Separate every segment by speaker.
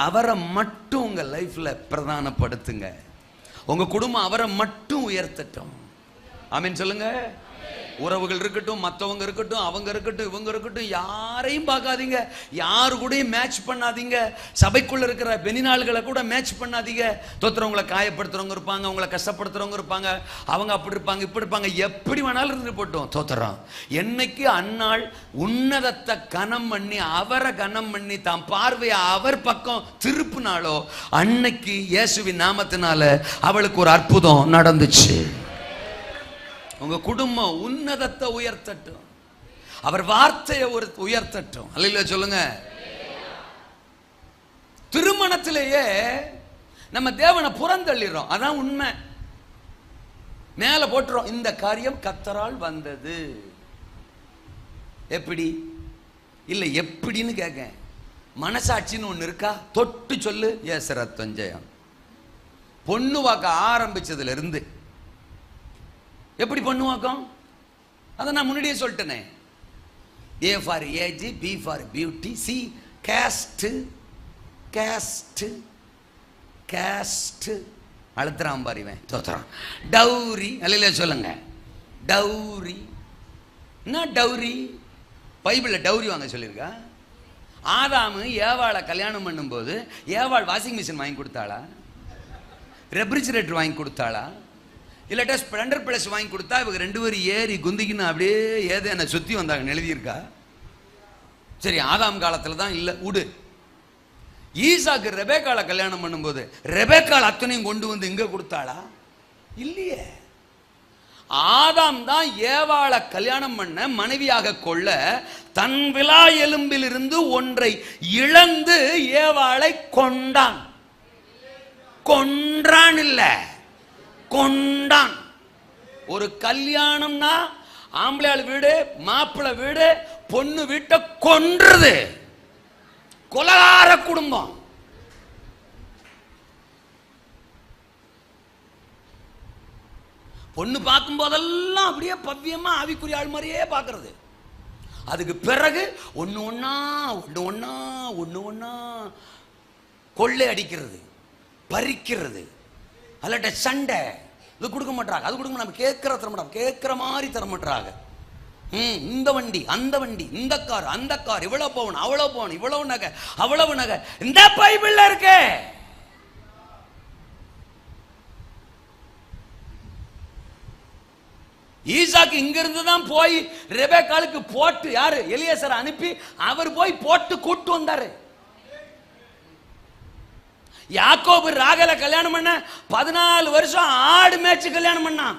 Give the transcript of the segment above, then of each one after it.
Speaker 1: அவரை மட்டும் உங்க லைஃப்ல பிரதானப்படுத்துங்க. உங்க குடும்பம் அவரை மட்டும் உயர்த்தட்டும். ஆமீன் சொல்லுங்க. உறவுகள் இருக்கட்டும், மற்றவங்க இருக்கட்டும், அவங்க இருக்கட்டும், இவங்க இருக்கட்டும், யாரையும் பார்க்காதீங்க, யாரு கூடயும் மேட்ச் பண்ணாதீங்க. சபைக்குள்ள இருக்கிற பெனினாள்களை கூட மேட்ச் பண்ணாதீங்க. தோத்துறவங்களை காயப்படுத்துறவங்க இருப்பாங்க, அவங்களை கஷ்டப்படுத்துறவங்க இருப்பாங்க, அவங்க அப்படி இருப்பாங்க இப்படி இருப்பாங்க, எப்படி வேணாலும் இருந்து போட்டோம். தோத்துறோம். என்னைக்கு அன்னாள் உன்னதத்தை கனம் பண்ணி அவரை கனம் பண்ணி தான் பார்வையை அவர் பக்கம் திருப்பினாலோ அன்னைக்கு இயேசுவின் நாமத்தினால அவளுக்கு ஒரு அற்புதம் நடந்துச்சு. உங்க குடும்பம் உன்னதத்தை உயர்த்தட்டும், அவர் வார்த்தையை உயர்த்தட்டும். அல்லேலூயா சொல்லுங்க. திருமணத்திலேயே நம்ம தேவனை புறந்தள்ளிடுறோம், அதான் உண்மை. மேல போட்டுறோம், இந்த காரியம் கர்த்தரால் வந்தது. எப்படி இல்ல எப்படின்னு கேட்க, மனசாட்சின்னு ஒண்ணு இருக்கா? தொட்டு சொல்லு. ஏசு ரத்தம் ஜெயம். பொண்ணு வாக்க ஆரம்பிச்சதுல இருந்து எப்படி பண்ணுவாக்கம்? அதை நான் முன்னாடியே சொல்லிட்டேனே. A for age, B for beauty, C caste. Caste caste அழுத்துறான் பாரிவன். தோத்துறான். டவுரி. அல்ல சொல்லுங்க. டவுரி என்ன? டவுரி பைபிள்ல டவுரி வாங்க சொல்லியிருக்கா? ஆதாமு ஏவாளை கல்யாணம் பண்ணும்போது ஏவாள் வாஷிங் மிஷின் வாங்கி கொடுத்தாளா? ரெஃப்ரிஜரேட்டர் வாங்கி கொடுத்தாளா? இல்லாட்டா ஸ்ப்ளெண்டர் பிளஸ் வாங்கி கொடுத்தா இவங்க ரெண்டு பேரும் ஏறி குந்திக்கின்னு அப்படியே ஏதோ என்னை சுற்றி வந்தாங்க எழுதியிருக்கா? சரி, ஆதாம் காலத்தில் தான் இல்லை, உடு. ஈசாக்கு ரெபேக்காளை கல்யாணம் பண்ணும்போது ரெபேக்காள் அத்தனையும் கொண்டு வந்து இங்கே கொடுத்தாளா? இல்லையே. ஆதாம் தான் ஏவாளை கல்யாணம் பண்ண மனைவியாக கொள்ள தன் விலா எலும்பிலிருந்து ஒன்றை இழந்து ஏவாளை கொண்டான். கொன்றான் இல்ல, கொண்டான். ஒரு கல்யாணம்னா ஆம்பளையாள் வீடு, மாப்பிள்ளை வீடு, பொண்ணு வீட்டை கொன்றது. கொலகார குடும்பம். பொண்ணு பார்க்கும் போதெல்லாம் அப்படியே பவ்யமா ஆவிக்குரிய ஆள் மாதிரியே பார்க்கறது. அதுக்கு பிறகு ஒண்ணு ஒண்ணா ஒண்ணு ஒண்ணா ஒண்ணு ஒண்ணா கொள்ளை அடிக்கிறது, பறிக்கிறது, அல்லட்ட சண்டை. இது கொடுக்க மாட்டாங்க, அது கொடுக்க மாட்டாங்க, கேட்கிற தர மாட்டாங்க, கேட்கிற மாதிரி தர மாட்டாங்க. இந்த வண்டி அந்த வண்டி, இந்த கார் அந்த கார், இவ்வளவு போகணும் அவ்வளவு போகணும், இவ்வளவு நகை அவ்வளவு நகை. இந்த பைபிள்ல இருக்கு. ஈசாக்கு இங்க இருந்து தான் போய் ரெபேக்காளுக்கு போட்டு, யாரு எலியேசரை அனுப்பி அவர் போய் போட்டு கூட்டு வந்தாரு. யாக்கோபு ராகேலை கல்யாணம் பண்ண 14 வருஷம் ஆடு மேய்ச்சி கல்யாணம் பண்ணான்.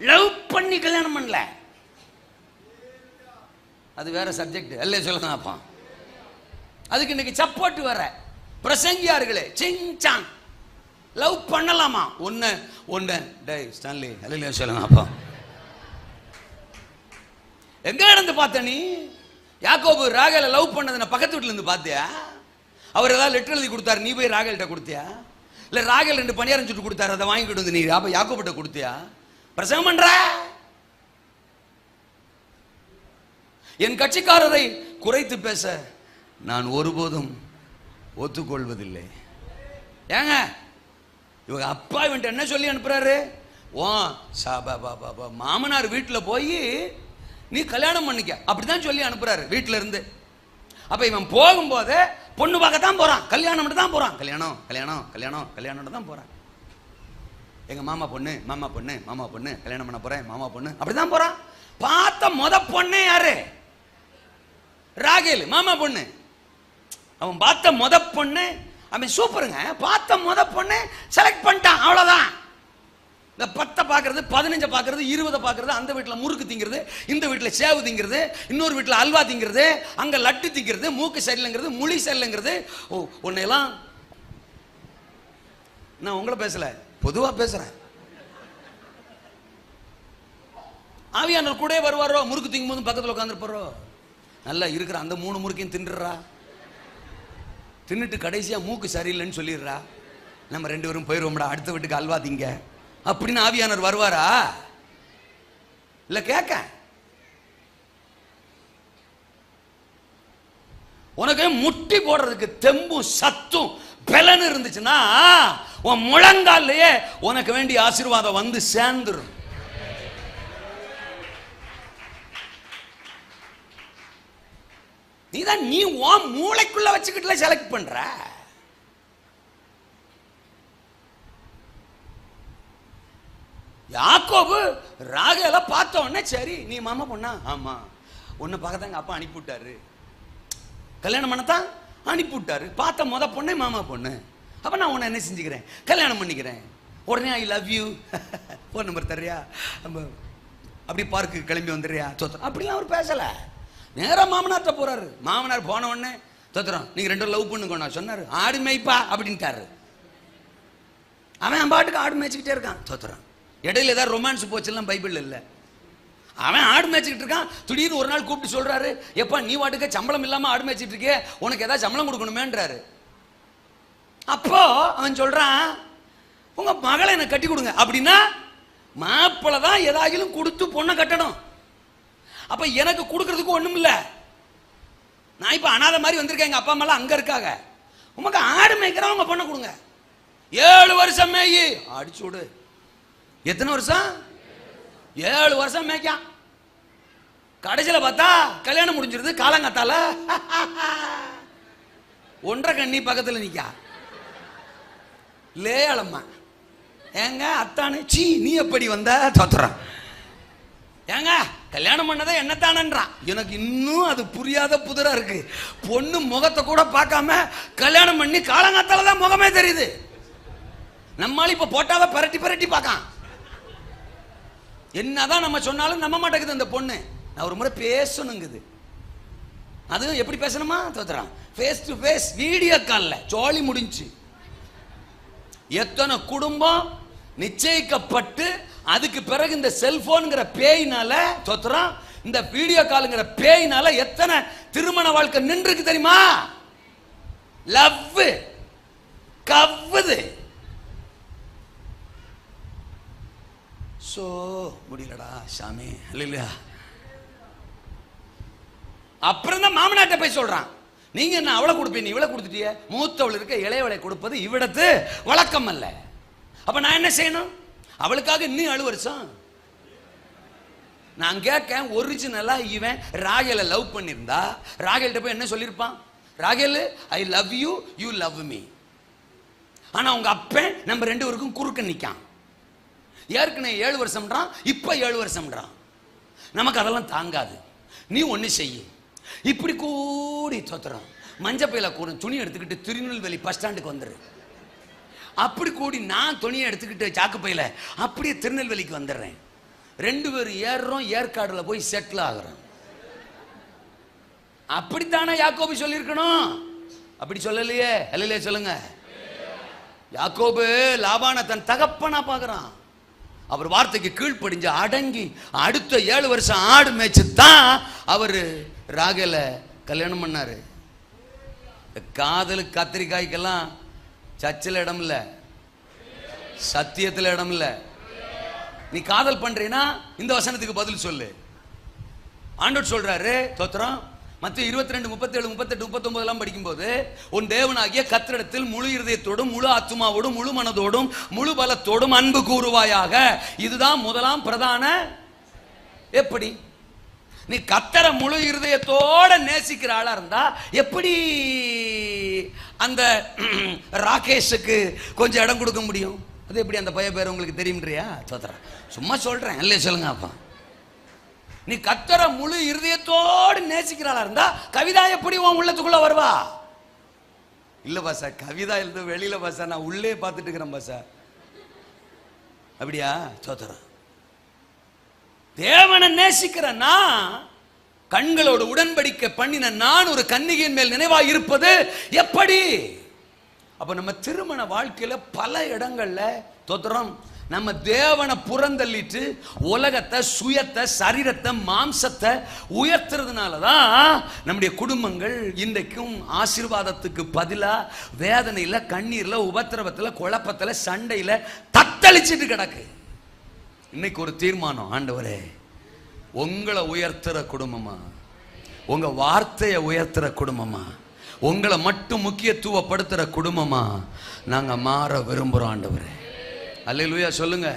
Speaker 1: லவ் பண்ணி கல்யாணம் பண்ணல. அது வேற சப்ஜெக்ட். அல்ல சொல்லுங்க. அப்பா அதுக்கு இன்னைக்கு சப்போர்ட் வர பிரசங்கியார்களே சிங்சாங் லவ் பண்ணலாமா? ஒன்னு டேய் ஸ்டான்லி அல்ல சொல்லுங்க. அப்பா எங்க இருந்து பார்த்த நீ? யாக்கோபு ராகேலை லவ் பண்ணது பக்கத்து வீட்டுல இருந்து பார்த்தியா? அவர் ஏதாவது லெட்டர் எழுதி கொடுத்தாரு, நீ போய் ராகேல்கிட்ட கொடுத்தியா? இல்ல ராகேல் 2 பணியாரம் சுட்டு கொடுத்தாரு, அதை வாங்கிட்டு வந்து நீ யாக்கோபிட்ட கொடுத்தியா? பிரசங்கம் பண்ற. என் கட்சிக்காரரை குறைத்து பேச நான் ஒருபோதும் ஒத்துக்கொள்வதில்லை. ஏங்க இவங்க அப்பா இவன்ட்டு என்ன சொல்லி அனுப்புறாரு? ஓ மாமனார் வீட்டுல போய் நீ கல்யாணம் பண்ணிக்க, அப்படிதான் சொல்லி அனுப்புறாரு வீட்டுல இருந்து. அப்ப இவன் போகும்போது பொண்ணு பார்க்க தான் போறான், கல்யாணம் தான் போறான். கல்யாணம் கல்யாணம் கல்யாணம் கல்யாணம் தான் போறான். எங்க மாமா பொண்ணு மாமா பொண்ணு மாமா பொண்ணு கல்யாணம் பண்ண போறேன், மாமா பொண்ணு அப்படிதான் போறான். பார்த்த முத பொண்ணே யாரு? ராகேல், மாமா பொண்ணு. அவன் பார்த்த முத பொண்ணு அவன் சூப்பருங்க. பார்த்த முத பொண்ணு செலக்ட் பண்ணிட்டான், அவ்வளவுதான். இந்த 10 பார்க்கறது, 15 பார்க்கறது, 20 பார்க்கறது, அந்த வீட்டில் முறுக்கு திங்கிறது, இந்த வீட்டில் சேவு திங்கிறது, இன்னொரு வீட்டில் அல்வா திங்கிறது, அங்க லட்டு திங்கிறது, மூக்கு சரியில்லைங்கிறது, மொழி சரியில்லைங்கிறது. ஓ உன்னையெல்லாம் நான் உங்களை பேசல, பொதுவா பேசுறேன். ஆவியானவர் கூட வருவாரோ, முறுக்கு திங்கும் போது பக்கத்தில் உட்காந்துருப்பாரோ, நல்லா இருக்கிற அந்த 3 முறுக்கையும் தின்றுறா, தின்னுட்டு கடைசியா மூக்கு சரியில்லைன்னு சொல்லிடுறா, நம்ம 2 பேரும் போயிடுவோம்டா அடுத்த வீட்டுக்கு அல்வா திங்க அப்படின்னு ஆவியானவர் வருவாரா? இல்ல கேட்க உனக்கு முட்டி போடுறதுக்கு தெம்பும் சத்தும் பலன் இருந்துச்சுன்னா உன் முழங்காலையே உனக்கு வேண்டிய ஆசீர்வாதம் வந்து சேர்ந்துரும். நீதான் நீ உன் மூளைக்குள்ள வச்சுக்கிட்டுல செலக்ட் பண்ற. யாக்கோபு ராகேல பார்த்த உடனே சரி நீ மாமா பொண்ணா, ஆமா உன்னை பார்க்கத்தாங்க அப்பா அனுப்பிவிட்டாரு, கல்யாணம் பண்ணத்தான் அனுப்பிவிட்டாரு, பார்த்த முத பொண்ணே மாமா பொண்ணு, அப்ப நான் உன்னை என்ன செஞ்சுக்கிறேன், கல்யாணம் பண்ணிக்கிறேன். உடனே I love you, phone number தர்றியா, அப்படி பார்க்கு கிளம்பி வந்துடுறியா, தோத்திரம் அப்படிலாம் அவர் பேசல. நேராக மாமனார்ட்ட போறாரு. மாமனார் போன உடனே தோத்திரம் நீங்க ரெண்டு லவ் பண்ணுங்க சொன்னாரு. ஆடு மேய்ப்பா அப்படின்ட்டாரு. அவன் பாட்டுக்கு ஆடு மேய்ச்சிக்கிட்டே இருக்கான். தோத்திரம் இடையில ஏதாவது ரொமான்ஸ் போச்சுலாம் பைபிள் இல்லை. அவன் ஆடு மேய்ச்சிக்கிட்டு இருக்கான். திடீர்னு ஒரு நாள் கூப்பிட்டு சொல்றாரு, எப்பா நீ வாட்டுக்க சம்பளம் இல்லாம ஆடு மேய்ச்சிட்டு இருக்கே, உனக்கு ஏதாவது சம்பளம் கொடுக்கணுமேன்றாரு. அப்போ அவன் சொல்றான், உங்க மகளை எனக்கு கட்டி கொடுங்க. அப்படின்னா மாப்பிள்ளை தான் ஏதாகிலும் கொடுத்து பொண்ணை கட்டணும். அப்ப எனக்கு கொடுக்கறதுக்கு ஒண்ணும் இல்ல, நான் இப்ப அனாதை மாதிரி வந்திருக்கேன், எங்க அப்பா அம்மா அங்க இருக்காங்க, உமக்கு ஆடு மேய்க்கிறவங்க உங்க பொண்ணை கொடுங்க. 7 வருஷம் மேயி அடிச்சு விடு. எத்தனை வருஷம்? 7 வருஷம் மேய்க்கான். கடைசியில பார்த்தா கல்யாணம் முடிஞ்சிருது. காலங்காத்தால 1.5 கண்ணி பக்கத்துல நிக்கா லேயலம்மா, ஏங்க அத்தானு சீ நீ எப்படி வந்த தோத்துறான், ஏங்க கல்யாணம் பண்ணதை என்னத்தானன்றான். எனக்கு இன்னும் அது புரியாத புதிரா இருக்கு. பொண்ணு முகத்தை கூட பார்க்காம கல்யாணம் பண்ணி காலங்காத்தால தான் முகமே தெரியுது. நம்மளால இப்ப போட்டாவை பரட்டி பரட்டி பார்க்கான். என்னதான் நம்ம சொன்னாலும் நம்ப மாட்டேங்குது அந்த பொண்ணு. நான் ஒரு முறை பேசணுங்குது. அது எப்படி பேசணுமா தோத்துறான், ஃபேஸ் டு ஃபேஸ் வீடியோ கால்ல ஜோலி முடிஞ்சு. எத்தனை குடும்பம் நிச்சயிக்கப்பட்டு அதுக்கு பிறகு இந்த செல்போன்ங்கிற பேயினால தோத்துறான், இந்த வீடியோ கால்ங்கிற பேயினால எத்தனை திருமண வாழ்க்கை நின்றுக்கு தெரியுமா? லவ் கவ்வுது. சோ முடியலடா சாமி இல்லையா. அப்புறம் தான் மாமனாட்ட போய் சொல்றான், நீங்க என்ன அவளை கொடுப்பீங்க, இவளை கொடுத்துட்டிய, மூத்தவள் இருக்க இளையவளை கொடுப்பது இவ்விடத்து வழக்கம் அல்ல. அப்ப நான் என்ன செய்யணும்? அவளுக்காக இன்னும் 7 வருஷம் நான் கேட்க. ஒரிஜினலா இவன் ராகேல லவ் பண்ணிருந்தா ராகேல்கிட்ட போய் என்ன சொல்லிருப்பான்? Rachel I love you, you love me. ஆனா உங்க அப்பன் நம்ம 2 பேருக்கும் குறுக்க நிக்கான். ஏற்கனவே 7 வருஷம்ன்றான், இப்ப 7 வருஷம்ன்றான். நமக்கு அதெல்லாம் தாங்காது. நீ ஒண்ணு செய்ய, இப்படி கூடி தோத்துறான், மஞ்ச பையில கூட துணி எடுத்துக்கிட்டு திருநெல்வேலி பஸ் ஸ்டாண்டுக்கு வந்துரு. அப்படி கூடி நான் துணியை எடுத்துக்கிட்டு சாக்கு பையில அப்படியே திருநெல்வேலிக்கு வந்துடுறேன். 2 பேரும் ஏறுறோம், ஏற்காடுல போய் செட்டில் ஆகுறோம். அப்படித்தானே யாக்கோபு சொல்லியிருக்கணும். அப்படி சொல்லலையே. அல்லையே சொல்லுங்க. யாக்கோபு லாபான தன் தகப்பனா பார்க்கறான். அவர் வார்த்தைக்கு கீழ்ப்படிஞ்சு அடங்கி அடுத்த 7 வருஷம் ஆடு மேய்ச்சு தான் அவர் ராகேல கல்யாணம் பண்ணாரு. காதலுக்கு கத்திரிக்காய்க்கெல்லாம் சர்ச்சில் இடம் இல்ல, சத்தியத்தில் இடம் இல்ல. நீ காதல் பண்றீனா இந்த வசனத்துக்கு பதில் சொல்லு. ஆண்டவர் சொல்றாரு தோத்திரம், மத்திய 22, 37, 38, 39 எல்லாம் படிக்கும்போது, உன் தேவனாகிய கர்த்தரிடத்தில் முழு இருதயத்தோடும் முழு ஆத்துமாவோடும் முழு மனதோடும் முழு பலத்தோடும் அன்பு கூறுவாயாக. இதுதான் முதலாம் பிரதான. எப்படி நீ கர்த்தரை முழு இருதயத்தோட நேசிக்கிற ஆளா இருந்தா எப்படி அந்த ராகேஷுக்கு கொஞ்சம் இடம் கொடுக்க முடியும்? அது எப்படி அந்த பைய பேர் உங்களுக்கு தெரியும்ன்றியா? தோத்துறேன், சும்மா சொல்றேன். இல்லையே சொல்லுங்க. அப்பா நீ கர்த்தரை முழு இருதயத்தோடு நேசிக்கிறாளா இருந்தா கவிதா எப்படி உன் உள்ளத்துக்குள்ள வருவா? இல்ல பாசா, கவிதா எழுத வெளியில பாசா, நான் உள்ளே பார்த்துட்டு இருக்கிறேன் பாசா. அப்படியா? தோத்துறேன். தேவனை நேசிக்கிறனா கண்களோடு உடன்படிக்கை பண்ணின நான் ஒரு கன்னிகையின் மேல் நினைவாய் இருப்பது எப்படி? அப்ப நம்ம திருமண வாழ்க்கையில பல இடங்கள்ல தோத்துறோம், நம்ம தேவனை புறந்தள்ளிட்டு உலகத்தை, சுயத்தை, சரீரத்தை, மாம்சத்தை உயர்த்துறதுனாலதான் நம்முடைய குடும்பங்கள் இன்றைக்கும் ஆசீர்வாதத்துக்கு பதிலா வேதனையில, கண்ணீர்ல, உபத்திரவத்துல, குழப்பத்துல, சண்டையில தத்தளிச்சிட்டு கிடக்கு. இன்னைக்கு ஒரு தீர்மானம், ஆண்டவரே உங்களை உயர்த்துற குடும்பமா, உங்க வார்த்தையை உயர்த்துற குடும்பமா, உங்களை மட்டும் முக்கியத்துவப்படுத்துற குடும்பமா நாங்க மாற விரும்புறோம் ஆண்டவரே. அல்லேலூயா சொல்லுங்க.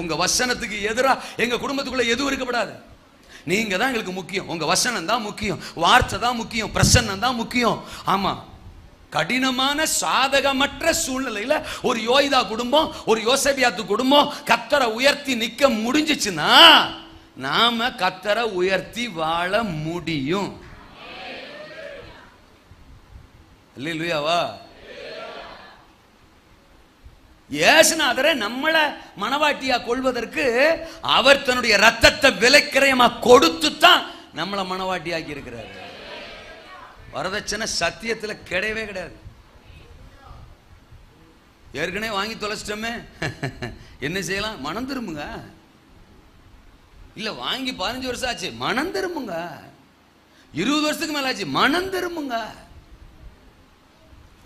Speaker 1: உங்க வசனத்துக்கு எதிரா எங்க குடும்பத்துக்குள்ள எதுவும் இருக்கப்படாது. நீங்க தான் எங்களுக்கு முக்கியம். உங்க வசனம் தான் முக்கியம், வார்த்தை தான் முக்கியம், பிரசன்னம் தான் முக்கியம். ஆமா, கடினமான சாதகமற்ற சூழ்நிலையில ஒரு யோய்தா குடும்பம், ஒரு யோசேபியாத்து குடும்பம் கர்த்தரை உயர்த்தி நிக்க முடிஞ்சிச்சுன்னா நாம கர்த்தரை உயர்த்தி வாழ முடியும். அல்லேலூயாவா. இயேசுநாதரை நம்மள மனவாட்டியா கொள்வதற்கு அவர் தன்னுடைய ரத்தத்தை விலைக்கிரயமா கொடுத்து தான் நம்மளை மனவாட்டியாக்கி இருக்கிறார். வரதட்சணை சத்தியத்துல கிடையவே கிடையாது. ஏற்கனவே வாங்கி தொலைச்சிட்டோமே, என்ன செய்யலாம்? மனம் திரும்புங்க. இல்ல வாங்கி 15 வருஷம் ஆச்சு, மனம் திரும்புங்க. 20 வருஷத்துக்கு மேல ஆச்சு, மனம் திரும்புங்க.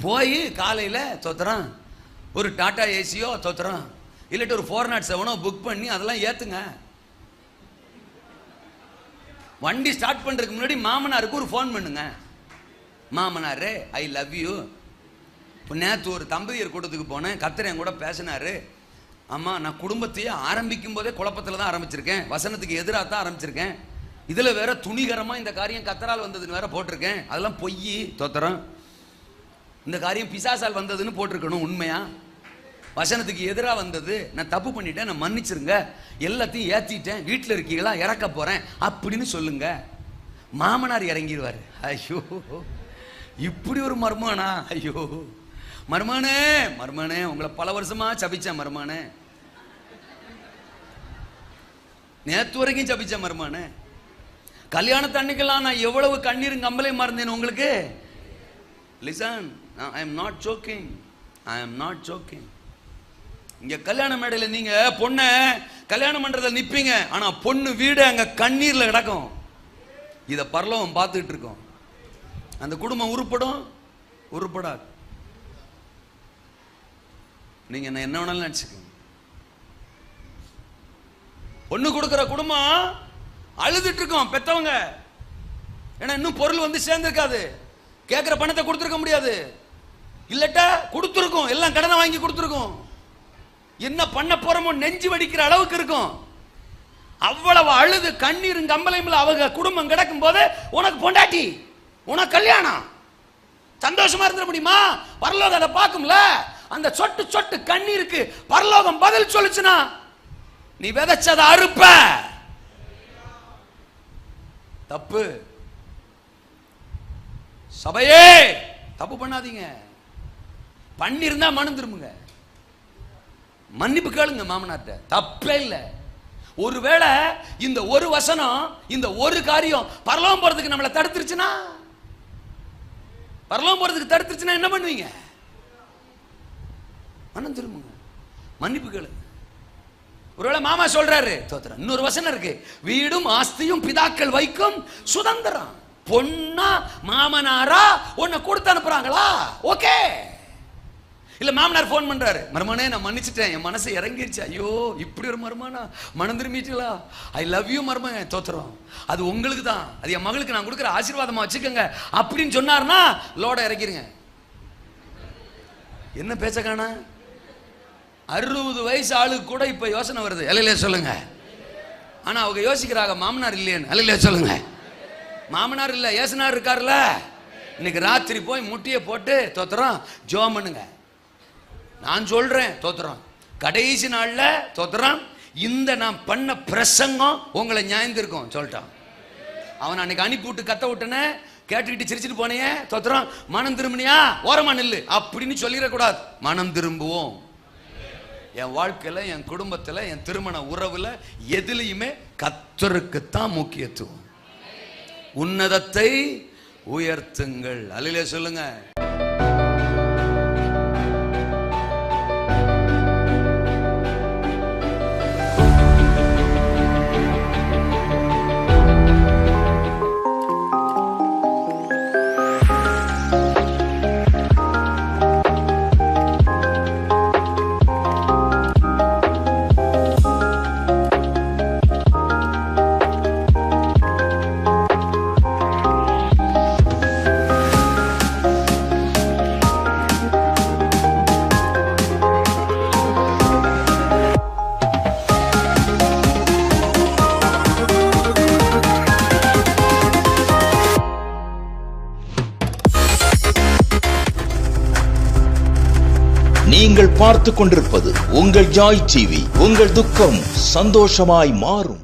Speaker 1: போய் காலையில தோத்துறான் ஒரு டாடா ஏசியோ தோத்துறான், இல்லாட்டி ஒரு 407 புக் பண்ணி அதெல்லாம் ஏத்துங்க. வண்டி ஸ்டார்ட் பண்றதுக்கு முன்னாடி மாமனாருக்கு ஒரு ஃபோன் பண்ணுங்க. மாமனாரே ஐ லவ் யூ. இப்போ நேற்று ஒரு தம்பதியர் கூட்டத்துக்கு போனேன், கர்த்தர் என் கூட பேசினாரு. ஆமா, நான் குடும்பத்தையே ஆரம்பிக்கும் போதே குழப்பத்தில் தான் ஆரம்பிச்சிருக்கேன், வசனத்துக்கு எதிராக தான் ஆரம்பிச்சிருக்கேன். இதுல வேற துணிகரமா இந்த காரியம் கர்த்தரால் வந்ததுன்னு வேற போட்டிருக்கேன், அதெல்லாம் பொய் தோத்துறோம். இந்த காரியம் பிசாசால் வந்ததுன்னு போட்டிருக்கணும். உண்மையா வசனத்துக்கு எதிராக வந்தது, நான் தப்பு பண்ணிட்டேன், நான் மன்னிச்சிருங்க, எல்லாத்தையும் ஏத்திட்டேன், வீட்டில் இருக்கீங்களா, இறக்க போறேன் அப்படின்னு சொல்லுங்க. மாமனார் இறங்கிடுவார். ஐயோ, இப்படி ஒரு மர்மானா? ஐயோ மர்மானே, மர்மானே உங்களை பல வருஷமா சபிச்சேன் மர்மானே, நேத்து வரைக்கும் சபிச்சேன் மர்மானே. கல்யாணத்து அன்னைக்கெல்லாம் நான் எவ்வளவு கண்ணீரும் கம்பலையும் மறந்தேன் உங்களுக்கு. Listen, I am not joking. I am not joking. இங்க கல்யாண மேடையில நீங்க பொண்ணை கல்யாணம் பண்றத நிப்பீங்க, ஆனா பொண்ணு வீடு அங்க கண்ணீர்ல கிடக்கும். இத பரலோகம் பார்த்துட்டு இருக்கோம். அந்த குடும்பம் உருப்படும் உருப்படாது. நீங்க என்ன வேணாலும் நினைச்சுக்கோங்க. பொண்ணு கொடுக்கிற குடும்பம் அழுதுட்டு இருக்கோம் பெத்தவங்க, ஏன்னா இன்னும் பொருள் வந்து சேர்ந்திருக்காது, கேட்கிற பணத்தை கொடுத்துருக்க முடியாது, இல்லட்டா கொடுத்துருக்கோம், எல்லாம் கடனை வாங்கி கொடுத்துருக்கோம், என்ன பண்ண போறோமோ நெஞ்சு வடிக்கிற அளவுக்கு இருக்கும். அவ்வளவு அழுது கண்ணீரும் கம்பளையும் அவங்க குடும்பம் கிடக்கும் போது உனக்கு பொண்டாட்டி, உனக்கு கல்யாணம், சந்தோஷமா இருந்துட முடியுமா? பரலோகம் அதை பார்க்கும்ல. அந்த சொட்டு சொட்டு கண்ணீருக்கு பரலோகம் பதில் சொல்லுச்சுன்னா நீ விதைச்சத அறுப்ப. தப்பு. சபையே தப்பு பண்ணாதீங்க. பண்ணிருந்தா மனம் திரும்புங்க, மன்னிப்பு கேளுங்க மாமனார்ட்ட, தப்பே இல்லை. ஒருவேளை இந்த ஒரு வசனம், இந்த ஒரு காரியம் பரலோகம் போறதுக்கு நம்மளை தடுத்துருச்சுன்னா, பரலோகம் போறதுக்கு தடுத்துருச்சுன்னா என்ன பண்ணுவீங்க? மனம் திரும்புங்க, மன்னிப்பு கேளுங்க. ஒருவேளை மாமா சொல்றாரு, தோத்திரம் இன்னொரு வசனம் இருக்கு, வீடும் ஆஸ்தியும் பிதாக்கள் வைக்கும் சுதந்திரம். பொண்ணா மாமனாரா உன்னை கொடுத்து அனுப்புறாங்களா? ஓகே. இல்ல மாமனார் போன் பண்றாரு, மருமனே நான் மன்னிச்சிட்டேன், என் மனசு இறங்கிருச்சு, ஐயோ இப்படி ஒரு மருமனா, மனம் திரும்பிட்டீங்களா, ஐ லவ் யூ மருமக, தோத்துறோம், அது உங்களுக்கு தான், அது என் மகளுக்கு நான் கொடுக்குற ஆசீர்வாதமா வச்சுக்கோங்க அப்படின்னு சொன்னார்னா லோட இறக்கிருங்க. என்ன பேச்ச காணா? 60 வயசு ஆளுக்கு கூட இப்ப யோசனை வருது. அல்லையா சொல்லுங்க. ஆனா அவங்க யோசிக்கிறாங்க மாமனார் இல்லையேன்னு. அல்லையா சொல்லுங்க. மாமனார் இல்ல, ஏசுனார் இருக்காருல்ல. இன்னைக்கு ராத்திரி போய் முட்டியை போட்டு தோத்துறோம் ஜோம் பண்ணுங்க. நான் சொல்றேன் தோத்துறோம், கடைசி நாள்ல தோத்துறோம் இந்த நான் பண்ண பிரசங்கம் உங்களை நியாயந்திருக்கும் சொல்லிட்டான். அவன் அன்னைக்கு அனுப்பி விட்டு கத்த விட்டனே, கேட்டுக்கிட்டு சிரிச்சிட்டு போனே, தோத்துறோம் மனம் திரும்பினியா ஓரமா நில்லு அப்படின்னு சொல்லிடக்கூடாது. மனம் திரும்புவோம். என் வாழ்க்கையில, என் குடும்பத்துல, என் திருமண உறவுல எதுலையுமே கர்த்தருக்குத்தான் முக்கியத்துவம். உன்னதத்தை உயர்த்துங்கள். அல்லேலூயா சொல்லுங்க.
Speaker 2: நீங்கள் பார்த்து கொண்டிருப்பது உங்கள் ஜாய் டிவி. உங்கள் துக்கம் சந்தோஷமாய் மாறும்.